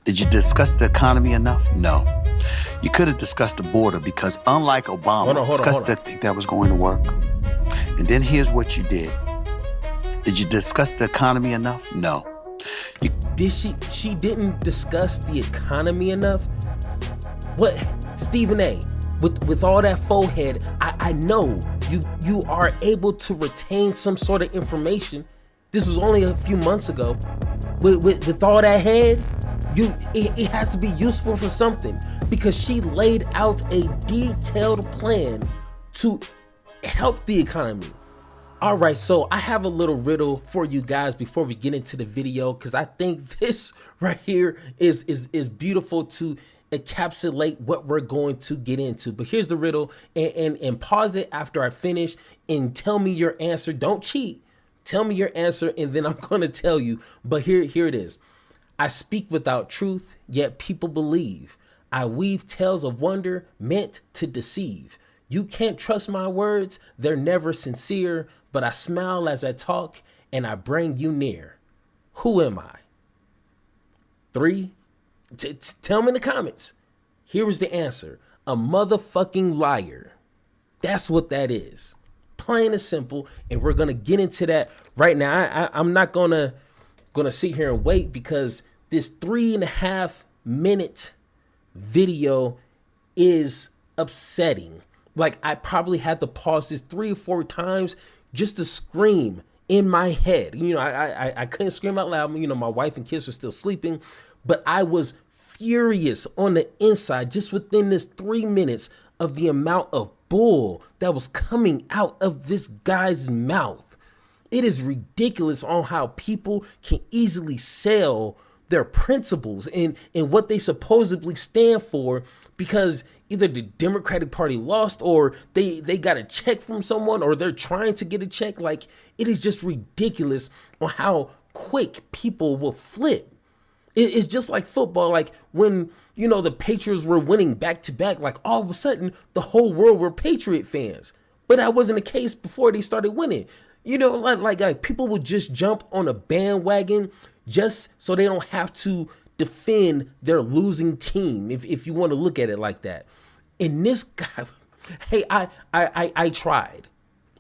Did you discuss the economy enough? No. You could have discussed the border because unlike Obama, didn't think that was going to work. And then here's what you did. Did you discuss the economy enough? No. She didn't discuss the economy enough? What, Stephen A., with all that forehead, I know you are able to retain some sort of information. This was only a few months ago. With all that head, it has to be useful for something, because she laid out a detailed plan to help the economy. All right, so I have a little riddle for you guys before we get into the video, because I think this right here is beautiful to encapsulate what we're going to get into. But here's the riddle, and pause it after I finish and tell me your answer. Don't cheat. Tell me your answer, and then I'm going to tell you. But here it is. I speak without truth, yet people believe. I weave tales of wonder meant to deceive. You can't trust my words, they're never sincere, but I smile as I talk and I bring you near. Who am I? 3. Tell me in the comments. Here is the answer. A motherfucking liar. That's what that is. Plain and simple. And we're going to get into that right now. I'm not going to sit here and wait, because this 3.5 minute video is upsetting. Like, I probably had to pause this 3 or 4 times just to scream in my head. You know, I couldn't scream out loud. You know, my wife and kids were still sleeping, but I was furious on the inside just within this 3 minutes of the amount of bull that was coming out of this guy's mouth. It is ridiculous on how people can easily sell their principles and what they supposedly stand for, because either the Democratic Party lost, or they got a check from someone, or they're trying to get a check. Like, it is just ridiculous on how quick people will flip. It's just like football. Like, when, you know, the Patriots were winning back to back, like all of a sudden the whole world were Patriot fans. But that wasn't the case before they started winning. You know, like people would just jump on a bandwagon just so they don't have to defend their losing team, if you want to look at it like that. And this guy, hey, I tried.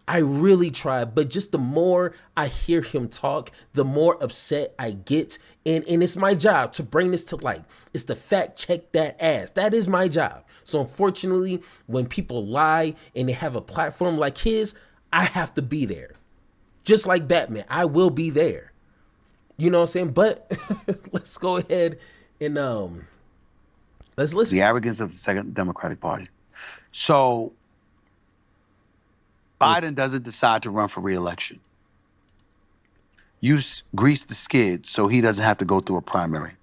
I really tried, but just the more I hear him talk, the more upset I get. And it's my job to bring this to light. It's to fact check that ass. That is my job. So unfortunately, when people lie and they have a platform like his, I have to be there. Just like Batman, I will be there. You know what I'm saying? But let's go ahead and let's listen. The arrogance of the second Democratic Party. So Biden doesn't decide to run for re-election. You grease the skid so he doesn't have to go through a primary.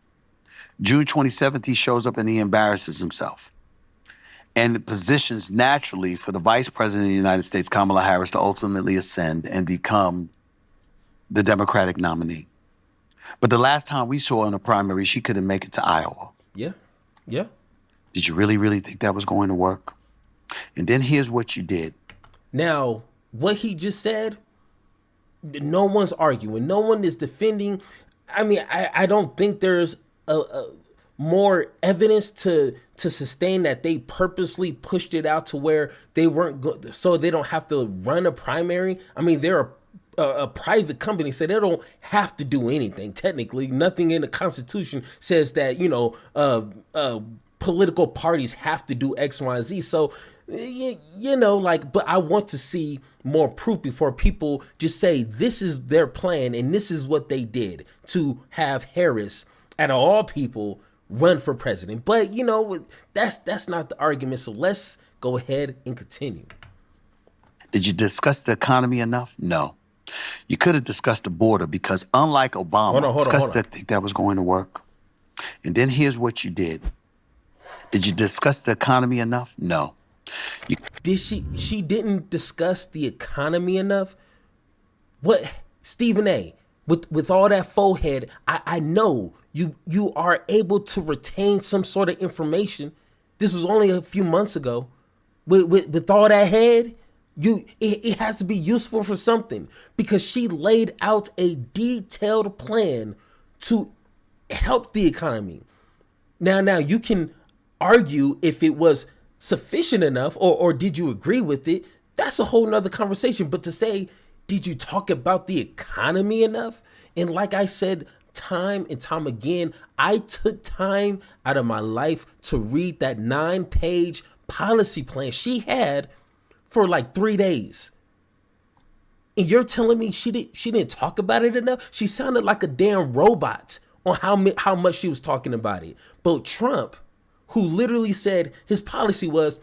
June 27th, he shows up and he embarrasses himself. And it positions naturally for the Vice President of the United States, Kamala Harris, to ultimately ascend and become the Democratic nominee. But the last time we saw her in a primary, she couldn't make it to Iowa. Yeah. Did you really think that was going to work? And then here's what you did. Now, what he just said, no one's arguing. No one is defending. I mean, I don't think there's a more evidence to sustain that they purposely pushed it out to where they weren't good, so they don't have to run a primary. I mean, they're a private company, so they don't have to do anything. Technically, nothing in the Constitution says that, you know, political parties have to do X, Y, and Z. So, you know, like, but I want to see more proof before people just say this is their plan and this is what they did to have Harris, out of all people, run for president. But, you know, that's not the argument. So let's go ahead and continue. Did you discuss the economy enough? No. You could have discussed the border because unlike Obama, didn't think that was going to work. And then here's what you did. Did you discuss the economy enough? No. She didn't discuss the economy enough? What, Stephen A., with all that forehead, I know you are able to retain some sort of information. This was only a few months ago. With all that head, it has to be useful for something, because she laid out a detailed plan to help the economy. Now you can argue if it was sufficient enough or did you agree with it? That's a whole nother conversation. But to say, did you talk about the economy enough? And like I said, time and time again, I took time out of my life to read that 9-page policy plan she had for like 3 days. And you're telling me she didn't talk about it enough? She sounded like a damn robot on how much she was talking about it. But Trump, who literally said his policy was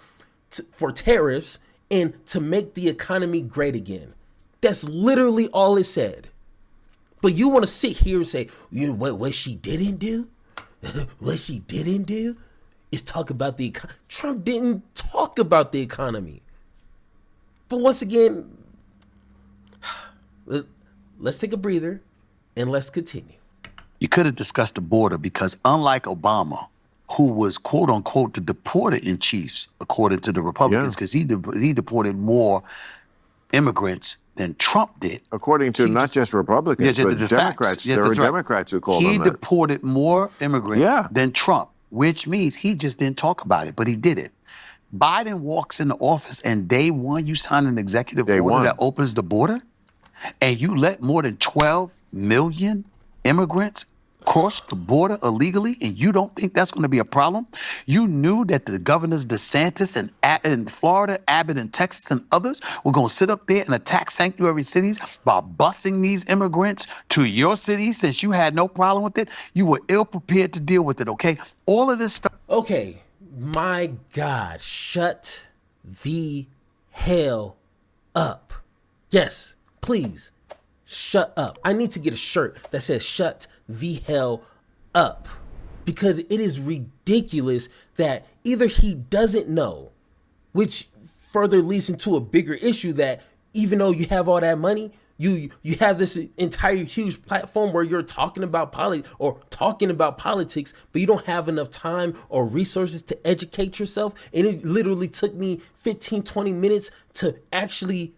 for tariffs and to make the economy great again. That's literally all it said. But you want to sit here and say, you know what she didn't do? What she didn't do is talk about the economy. Trump didn't talk about the economy. But once again, let's take a breather and let's continue. You could have discussed the border because unlike Obama, who was quote unquote the deporter in chiefs, according to the Republicans, because he deported more immigrants than Trump did. According to not just Republicans, but Democrats. There were Democrats who called him that. He deported more immigrants than Trump, which means he just didn't talk about it, but he did it. Biden walks into office and day one, you sign an executive order that opens the border and you let more than 12 million immigrants cross the border illegally, and you don't think that's going to be a problem? You knew that the governors DeSantis in Florida, Abbott in Texas, and others were going to sit up there and attack sanctuary cities by busing these immigrants to your city since you had no problem with it. You were ill prepared to deal with it, okay? All of this stuff. Okay, my God, shut the hell up. Yes, please. Shut up. I need to get a shirt that says shut the hell up, because it is ridiculous that either he doesn't know, which further leads into a bigger issue that even though you have all that money, you have this entire huge platform where you're talking about politics, but you don't have enough time or resources to educate yourself. And it literally took me 15-20 minutes to actually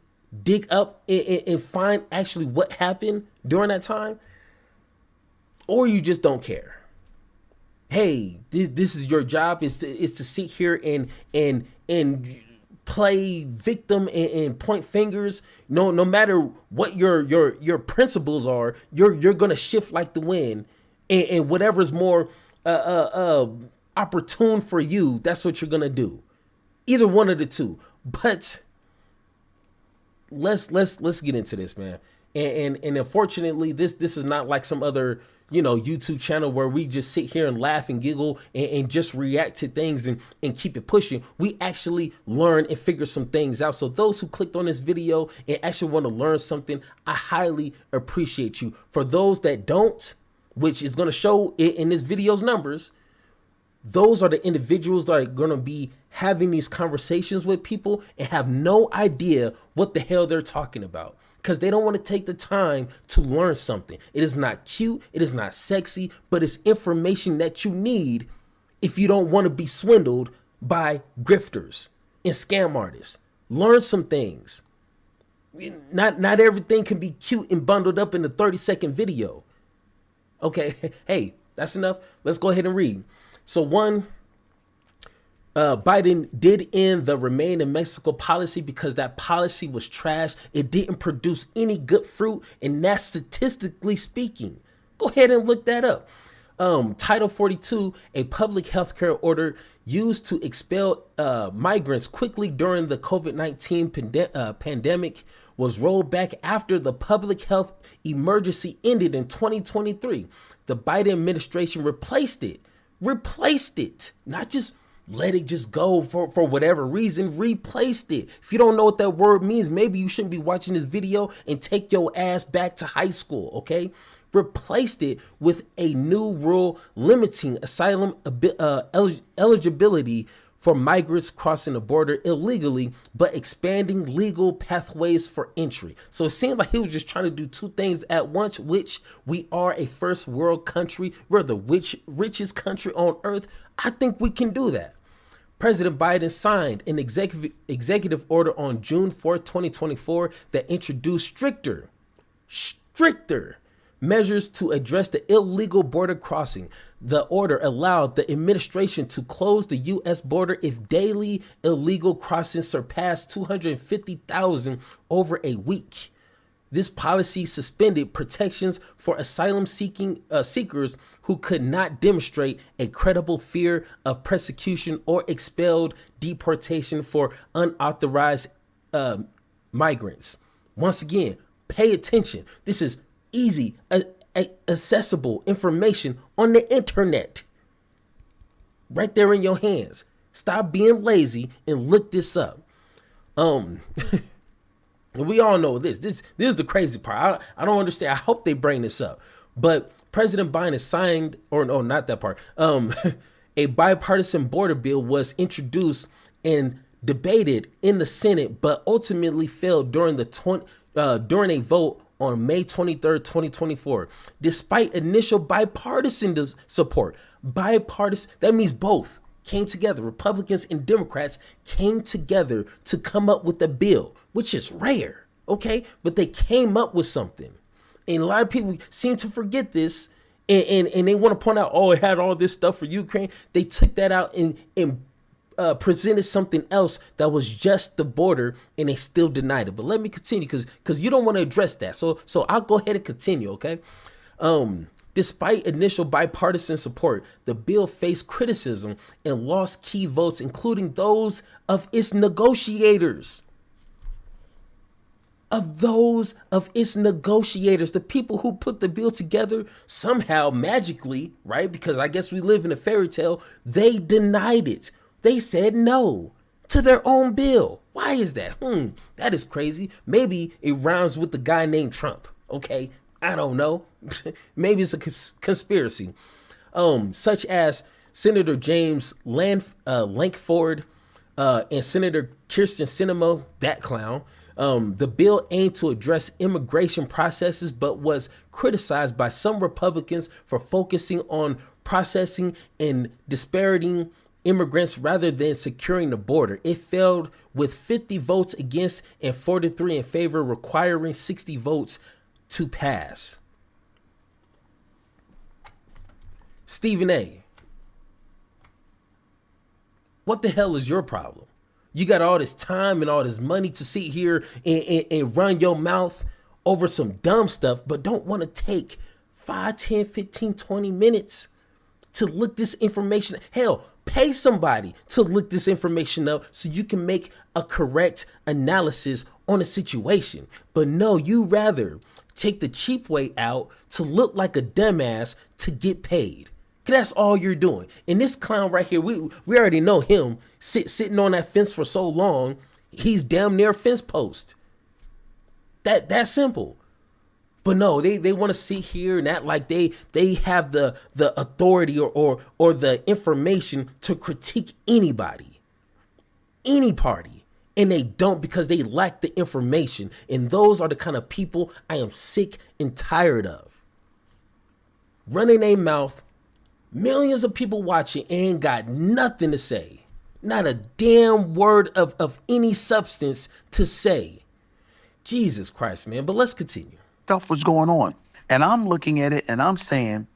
dig up and find actually what happened during that time. Or you just don't care. Hey, this is your job is to sit here and play victim and point fingers. No matter what your principles are, you're gonna shift like the wind, and whatever's more opportune for you, that's what you're gonna do. Either one of the two. But let's get into this, man. And unfortunately, this is not like some other YouTube channel where we just sit here and laugh and giggle and just react to things and keep it pushing. We actually learn and figure some things out. So those who clicked on this video and actually want to learn something, I highly appreciate you. For those that don't, which is going to show in this video's numbers, those are the individuals that are going to be having these conversations with people and have no idea what the hell they're talking about, because they don't want to take the time to learn something. It is not cute. It is not sexy, but it's information that you need if you don't want to be swindled by grifters and scam artists. Learn some things. Not everything can be cute and bundled up in a 30-second video. Okay, hey, that's enough. Let's go ahead and read. So Biden did end the Remain in Mexico policy because that policy was trash. It didn't produce any good fruit, and that's statistically speaking. Go ahead and look that up. Title 42, a public health care order used to expel migrants quickly during the COVID-19 pandemic, was rolled back after the public health emergency ended in 2023. The Biden administration replaced it, not just let it just go for whatever reason, replaced it. If you don't know what that word means, maybe you shouldn't be watching this video and take your ass back to high school, okay? Replaced it with a new rule limiting asylum eligibility for migrants crossing the border illegally, but expanding legal pathways for entry. So it seemed like he was just trying to do two things at once, which we are a first world country. We're the richest country on earth. I think we can do that. President Biden signed an executive order on June 4th, 2024 that introduced stricter measures to address the illegal border crossing. The order allowed the administration to close the U.S. border if daily illegal crossings surpassed 250,000 over a week. This policy suspended protections for asylum seekers who could not demonstrate a credible fear of persecution or expelled deportation for unauthorized migrants. Once again, pay attention. This is easy, accessible information on the internet. Right there in your hands. Stop being lazy and look this up. We all know this. This is the crazy part. I don't understand. I hope they bring this up. But President Biden signed, or no, not that part. A bipartisan border bill was introduced and debated in the Senate, but ultimately failed during a vote on May 23rd, 2024. Despite initial bipartisan support, that means both came together. Republicans and Democrats came together to come up with a bill, which is rare, okay? But they came up with something. And a lot of people seem to forget this, and they want to point out, oh, it had all this stuff for Ukraine. They took that out and presented something else that was just the border, and they still denied it. But let me continue, because you don't want to address that. So I'll go ahead and continue, okay? Despite initial bipartisan support, the bill faced criticism and lost key votes, including those of its negotiators. The people who put the bill together, somehow magically, right? Because I guess we live in a fairy tale, they denied it. They said no to their own bill. Why is that? That is crazy. Maybe it rhymes with the guy named Trump. Okay, I don't know. Maybe it's a conspiracy. Such as Senator James Lankford and Senator Kirsten Sinema, that clown. The bill aimed to address immigration processes, but was criticized by some Republicans for focusing on processing and dispariting immigrants rather than securing the border. It failed with 50 votes against and 43 in favor, requiring 60 votes to pass. Stephen A., what the hell is your problem? You got all this time and all this money to sit here and run your mouth over some dumb stuff, but don't want to take 5, 10, 15, 20 minutes to look this information. Hell, pay somebody to look this information up so you can make a correct analysis on a situation. But no, you rather take the cheap way out to look like a dumbass to get paid. That's all you're doing. And this clown right here, we already know him sitting on that fence for so long. He's damn near a fence post. That's simple. But no, they want to sit here and act like they have the authority or the information to critique anybody, any party. And they don't, because they lack the information. And those are the kind of people I am sick and tired of. Running a mouth, millions of people watching, ain't got nothing to say. Not a damn word of any substance to say. Jesus Christ, man. But let's continue. Stuff was going on. And I'm looking at it and I'm saying,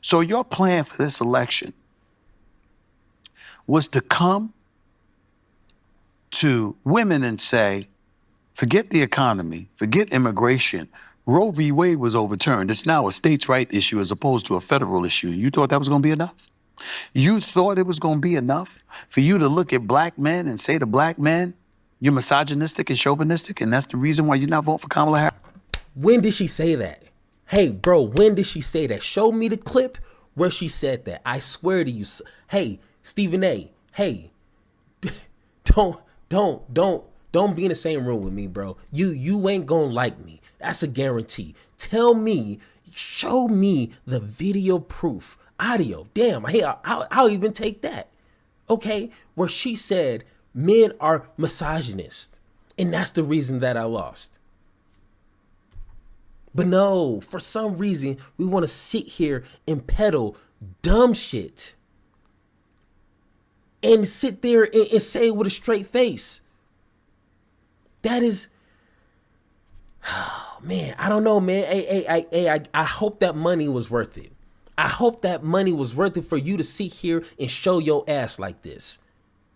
so your plan for this election was to come to women and say, forget the economy, forget immigration. Roe v. Wade was overturned. It's now a states' right issue as opposed to a federal issue. You thought that was going to be enough? You thought it was going to be enough for you to look at black men and say to black men, you're misogynistic and chauvinistic, and that's the reason why you're not voting for Kamala Harris? When did she say that? Hey, bro, when did she say that? Show me the clip where she said that. I swear to you. Hey, Stephen A., hey, don't be in the same room with me, bro. You ain't gonna like me. That's a guarantee. Tell me, show me the video proof, audio. Damn, hey, I'll even take that. Okay, where she said men are misogynist, and that's the reason that I lost. But no, for some reason, we want to sit here and peddle dumb shit and sit there and say it with a straight face. That is, Oh, man, I don't know, man. I hope that money was worth it. I hope that money was worth it for you to sit here and show your ass like this.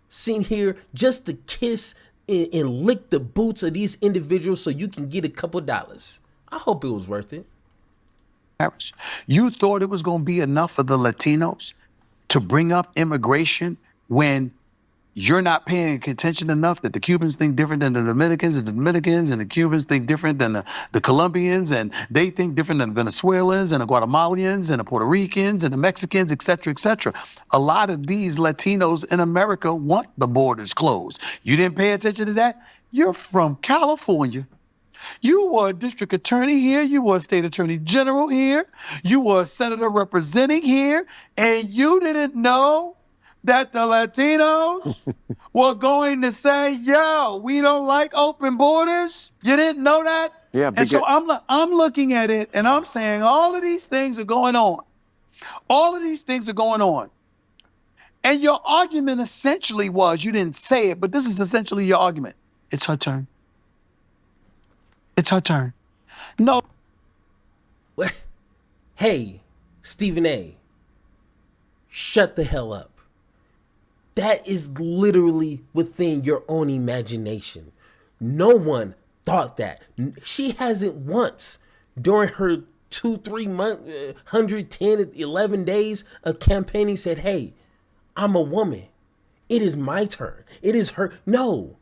Sit here just to kiss and lick the boots of these individuals so you can get a couple dollars. I hope it was worth it. You thought it was going to be enough for the Latinos to bring up immigration when you're not paying attention enough that the Cubans think different than the Dominicans, and the Dominicans and the Cubans think different than the Colombians, and they think different than the Venezuelans and the Guatemalans and the Puerto Ricans and the Mexicans, et cetera, et cetera. A lot of these Latinos in America want the borders closed. You didn't pay attention to that? You're from California. You were a district attorney here. You were a state attorney general here. You were a senator representing here. And you didn't know that the Latinos were going to say, yo, we don't like open borders? You didn't know that? Yeah. And so I'm looking at it and I'm saying all of these things are going on. All of these things are going on. And your argument essentially was, you didn't say it, but this is essentially your argument. It's her turn. It's her turn. No. Hey, Stephen A., shut the hell up. That is literally within your own imagination. No one thought that. She hasn't once during her 2-3 months, 110, 11 days of campaigning said, hey, I'm a woman. It is my turn. It is her. No,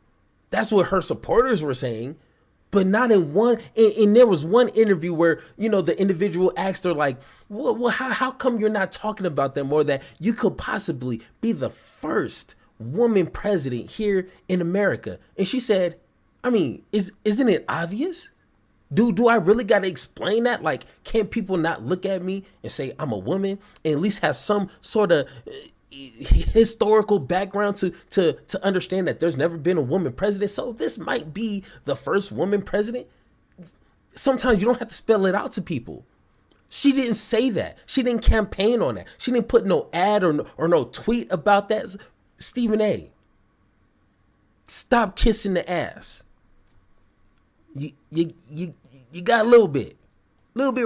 that's what her supporters were saying. But not in one, and there was one interview where, you know, the individual asked her like, well, how come you're not talking about them more, that you could possibly be the first woman president here in America? And she said, I mean, isn't it obvious? Do I really got to explain that? Like, can't people not look at me and say I'm a woman and at least have some sort of historical background to understand that there's never been a woman president? So this might be the first woman president. Sometimes you don't have to spell it out to people. She didn't say that. She didn't campaign on that. She didn't put no ad or no tweet about that. Stephen A., stop kissing the ass. You got a little bit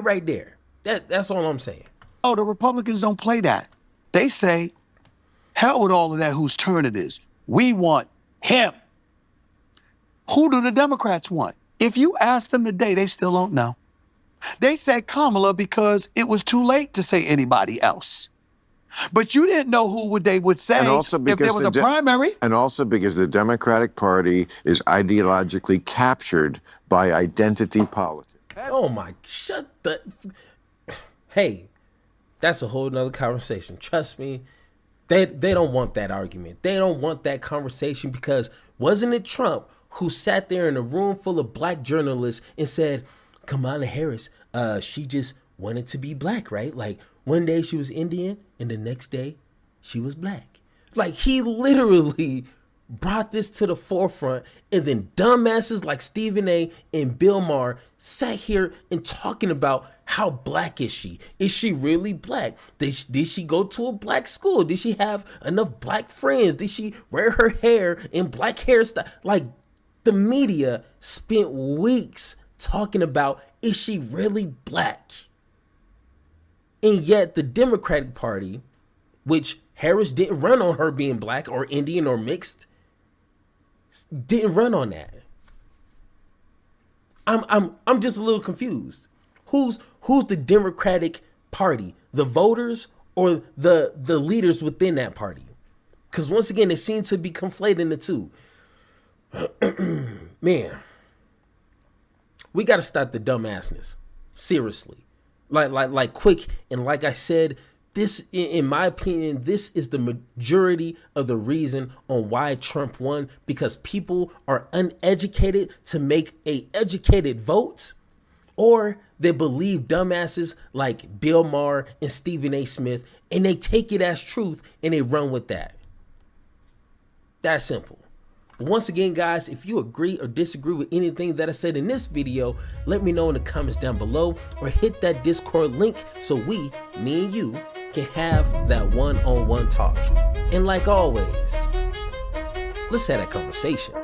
right there. That's all I'm saying. Oh, the Republicans don't play that. They say, hell with all of that, whose turn it is. We want him. Who do the Democrats want? If you ask them today, they still don't know. They said Kamala because it was too late to say anybody else. But you didn't know who they would say if there was a primary. And also because the Democratic Party is ideologically captured by identity politics. Oh my, hey, that's a whole nother conversation. Trust me, they don't want that argument. They don't want that conversation because wasn't it Trump who sat there in a room full of black journalists and said, Kamala Harris, she just wanted to be black, right? Like one day she was Indian and the next day she was black. Like he literally brought this to the forefront, and then dumbasses like Stephen A. and Bill Maher sat here and talking about how black is she? Is she really black? Did she go to a black school? Did she have enough black friends? Did she wear her hair in black hairstyle? Like the media spent weeks talking about, is she really black? And yet the Democratic Party, which Harris didn't run on her being black or Indian or mixed, didn't run on that. I'm just a little confused. Who's the Democratic Party? The voters or the leaders within that party? Because once again, it seems to be conflating the two. Man, we got to stop the dumbassness. Seriously. Like quick. And like I said, this, in my opinion, this is the majority of the reason on why Trump won, because people are uneducated to make a educated vote, or they believe dumbasses like Bill Maher and Stephen A. Smith, and they take it as truth and they run with that. That's simple. But once again, guys, if you agree or disagree with anything that I said in this video, let me know in the comments down below, or hit that Discord link so me and you, can have that one-on-one talk. And like always, let's have that conversation.